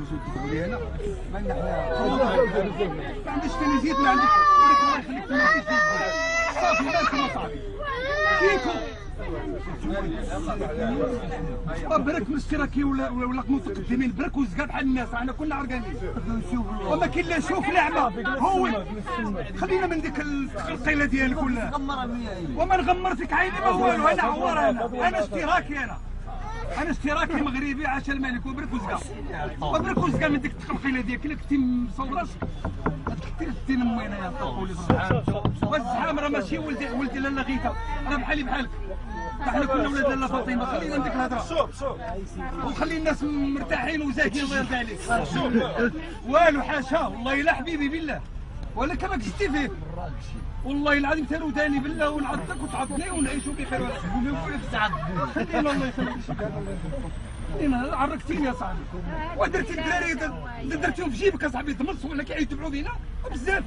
الفلوس وتدخلوا لي هنا ما عنديش ثاني زيد، ما عنديش. الله يخليك ما عنديش صافي مالكم صافي كيكو برك من الاشتراكي ولا متقدمين برك وزقا بحال الناس، احنا كلنا عرقانين وما كاين لا شوف لا عمى. هو خلينا من ديك القيله ديالك ولا وما نغمر فيك عيني ما والو. انا عوار، انا اشتراكي، انا اشتراكي مغربي عاش الملك وبرك وزقا وبرك وزقا من ديك التقلقيله ديالك. الا كنتي مصور راسك كنتي نمينا يا طول والزحام راه ماشي ولدي لاله غيثه، راه بحالي بحالك، احنا كنا ولاد لاله فاطمه. خلينا نديك الهضره وخلي الناس مرتاحين وزاكين. الله يرضي عليك والو حاشا والله الا حبيبي بالله ولا كما كزتي فيه والله العظيم تنوداني بالله ونعضك وتعضني ونعيشوا بخير ولا خلينا الله يخليك. خلينا عرقتيني يا صاحبي ودرتي الدراري درتيهم في جيبك يا صاحبي تمص ولا كيعيطوا بينا بزاف.